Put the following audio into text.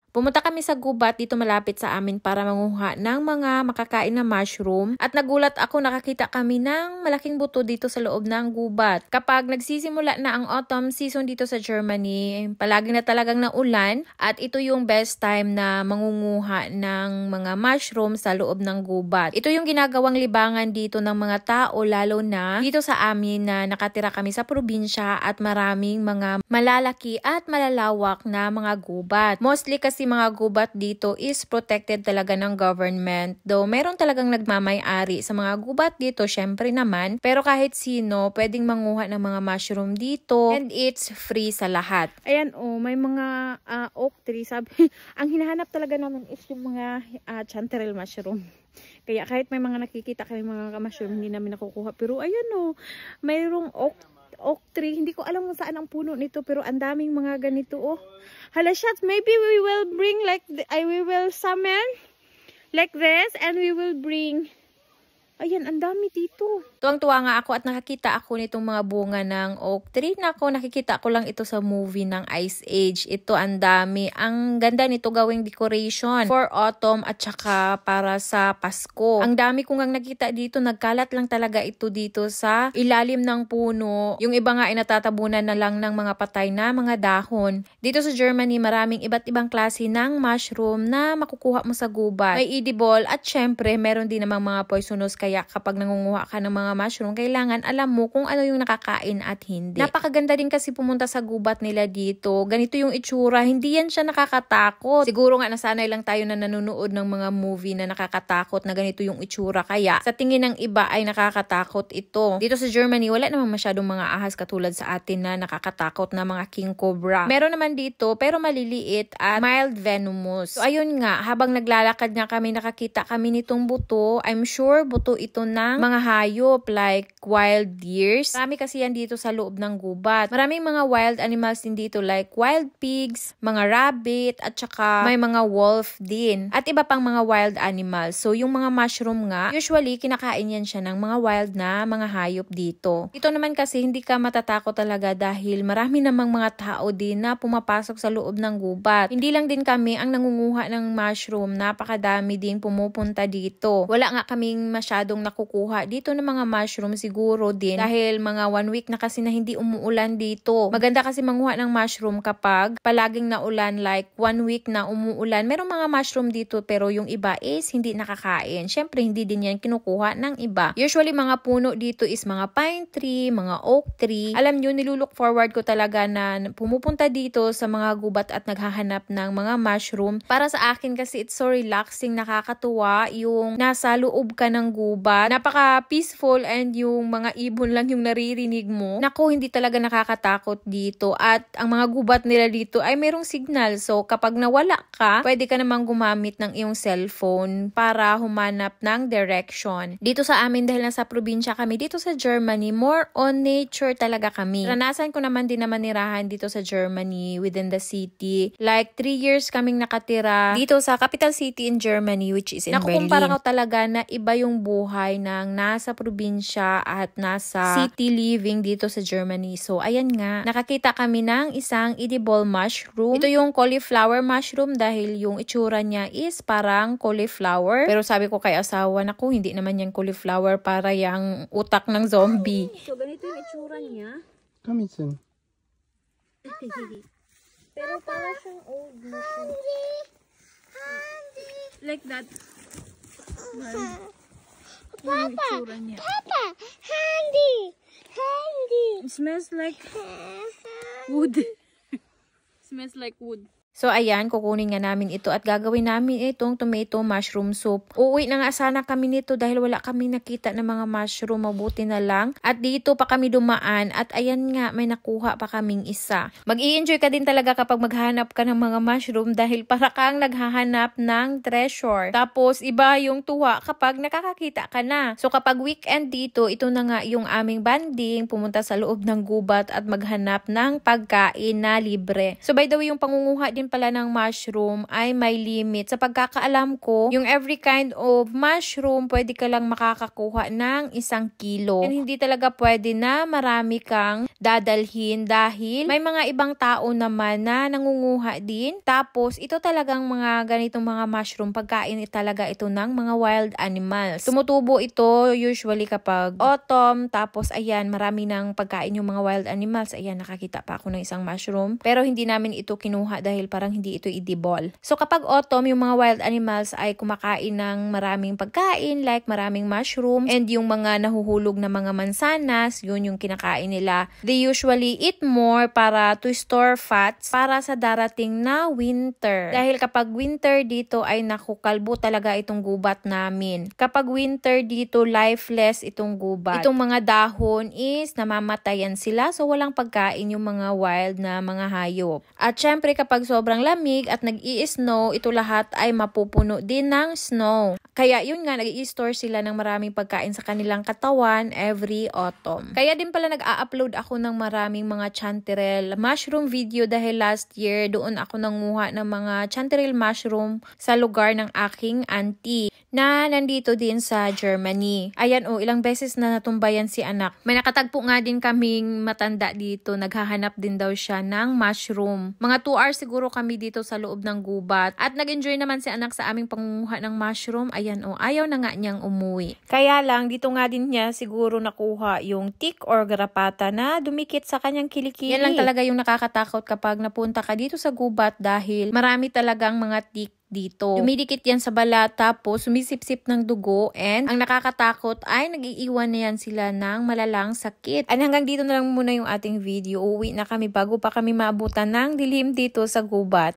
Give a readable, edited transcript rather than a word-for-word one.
Pumunta kami sa gubat dito malapit sa amin para manguha ng mga makakain na mushroom at nagulat ako nakakita kami ng malaking buto dito sa loob ng gubat. Kapag nagsisimula na ang autumn season dito sa Germany, palagi na talagang naulan at ito yung best time na mangunguha ng mga mushroom sa loob ng gubat. Ito yung ginagawang libangan dito ng mga tao lalo na dito sa amin na nakatira kami sa probinsya at maraming mga malalaki at malalawak na mga gubat. Mostly kasi mga gubat dito is protected talaga ng government. Though meron talagang nagmamay-ari sa mga gubat dito, syempre naman. Pero kahit sino, pwedeng manguha ng mga mushroom dito and it's free sa lahat. Ayan may mga oak tree. Sabi, ang hinahanap talaga namin is yung mga chanterelle mushroom. Kaya kahit may mga nakikita kami mga mushroom, hindi namin nakukuha. Pero ayan mayroong oak tree. Hindi ko alam kung saan ang puno nito pero ang daming mga ganito Hala shots, maybe we will bring we will summon like this and we will bring. Ayan, ang dami dito. Tuwang-tuwa nga ako at nakakita ako nitong mga bunga ng oak tree. Nako, nakikita ko lang ito sa movie ng Ice Age. Ito, ang dami. Ang ganda nito gawing decoration for autumn at saka para sa Pasko. Ang dami kong ang nakita dito. Nagkalat lang talaga ito dito sa ilalim ng puno. Yung iba nga ay natatabunan na lang ng mga patay na mga dahon. Dito sa Germany, maraming iba't ibang klase ng mushroom na makukuha mo sa gubat. May edible at syempre, meron din namang mga poisonous. Kaya kapag nangunguha ka ng mga mushroom, kailangan alam mo kung ano yung nakakain at hindi. Napakaganda din kasi pumunta sa gubat nila dito. Ganito yung itsura. Hindi yan siya nakakatakot. Siguro nga nasanay lang tayo na nanonood ng mga movie na nakakatakot na ganito yung itsura. Kaya sa tingin ng iba ay nakakatakot ito. Dito sa Germany, wala namang masyadong mga ahas katulad sa atin na nakakatakot na mga king cobra. Meron naman dito pero maliliit at mild venomous. So ayun nga, habang naglalakad nga kami, nakakita kami nitong buto. I'm sure buto ito ng mga hayop like wild deers. Marami kasi yan dito sa loob ng gubat. Maraming mga wild animals din dito like wild pigs, mga rabbit, at saka may mga wolf din. At iba pang mga wild animals. So yung mga mushroom nga, usually kinakain yan siya ng mga wild na mga hayop dito. Ito naman kasi hindi ka matatakot talaga dahil marami namang mga tao din na pumapasok sa loob ng gubat. Hindi lang din kami ang nangunguha ng mushroom. Napakadami din pumupunta dito. Wala nga kaming masyadong nakukuha dito ng mga mushroom siguro din dahil mga 1 week na kasi na hindi umuulan dito. Maganda kasi manguha ng mushroom kapag palaging naulan like 1 week na umuulan. Merong mga mushroom dito pero yung iba is hindi nakakain. Syempre hindi din yan kinukuha ng iba. Usually mga puno dito is mga pine tree, mga oak tree. Alam nyo, nilulook forward ko talaga na pumupunta dito sa mga gubat at naghahanap ng mga mushroom. Para sa akin kasi it's so relaxing, nakakatuwa yung nasa loob ka ng gubat. Napaka-peaceful and yung mga ibon lang yung naririnig mo. Naku, hindi talaga nakakatakot dito. At ang mga gubat nila dito ay merong signal. So, kapag nawala ka, pwede ka namang gumamit ng iyong cellphone para humanap ng direction. Dito sa amin, dahil nasa probinsya kami, dito sa Germany, more on nature talaga kami. Naranasan ko naman din na manirahan dito sa Germany within the city. Like, 3 years kaming nakatira dito sa capital city in Germany, which is in Berlin. Nakukumpara ko talaga na iba yung buhay ng nasa probinsya at nasa city living dito sa Germany. So, ayan nga, nakakita kami ng isang edible mushroom. Ito yung cauliflower mushroom dahil yung itsura niya is parang cauliflower. Pero sabi ko kay asawa, naku, hindi naman yan cauliflower, para yung utak ng zombie. So, ganito yung itsura niya. Kamisin. Pero parang siyang old mushroom. Like that. Papa, Papa, handy. It smells like wood. Smells like wood. So, ayan, kukunin nga namin ito at gagawin namin itong tomato mushroom soup. Uuwi na nga sana kami nito dahil wala kami nakita ng mga mushroom. Mabuti na lang. At dito pa kami dumaan at ayan nga, may nakuha pa kaming isa. Mag-i-enjoy ka din talaga kapag maghanap ka ng mga mushroom dahil para kang naghahanap ng treasure. Tapos, iba yung tuwa kapag nakakakita ka na. So, kapag weekend dito, ito na nga yung aming banding, pumunta sa loob ng gubat at maghanap ng pagkain na libre. So, by the way, yung pangunguha din din pala ng mushroom ay may limit. Sa pagkakaalam ko, yung every kind of mushroom, pwede ka lang makakakuha ng 1 kilo. And hindi talaga pwede na marami kang dadalhin dahil may mga ibang tao naman na nangunguha din. Tapos, ito talagang mga ganitong mga mushroom, pagkain talaga ito ng mga wild animals. Tumutubo ito usually kapag autumn. Tapos, ayan, marami ng pagkain yung mga wild animals. Ayan, nakakita pa ako ng isang mushroom. Pero hindi namin ito kinuha dahil parang hindi ito edible. So, kapag autumn, yung mga wild animals ay kumakain ng maraming pagkain like maraming mushroom and yung mga nahuhulog na mga mansanas, yun yung kinakain nila. They usually eat more para to store fats para sa darating na winter. Dahil kapag winter dito ay nakukalbo talaga itong gubat namin. Kapag winter dito, lifeless itong gubat. Itong mga dahon is namamatayan sila so walang pagkain yung mga wild na mga hayop. At syempre kapag sobrang lamig at nag-i-snow, ito lahat ay mapupuno din ng snow. Kaya yun nga, nag-i-store sila ng maraming pagkain sa kanilang katawan every autumn. Kaya din pala nag-a-upload ako ng maraming mga chanterelle mushroom video dahil last year doon ako nanguha ng mga chanterelle mushroom sa lugar ng aking auntie na nandito din sa Germany. Ayan ilang beses na natumbayan si anak. May nakatagpo nga din kaming matanda dito. Naghahanap din daw siya ng mushroom. Mga 2 hours siguro kami dito sa loob ng gubat. At nag-enjoy naman si anak sa aming pangunguha ng mushroom. Ayan ayaw na nga niyang umuwi. Kaya lang, dito nga din niya siguro nakuha yung tick or garapata na dumikit sa kanyang kilikili. Yan lang talaga yung nakakatakot kapag napunta ka dito sa gubat dahil marami talagang mga tick dito. Dumidikit yan sa balat tapos sumisipsip ng dugo and ang nakakatakot ay nag-iiwan na yan sila ng malalang sakit. And hanggang dito na lang muna yung ating video. Uwi na kami bago pa kami maabutan ng dilim dito sa gubat.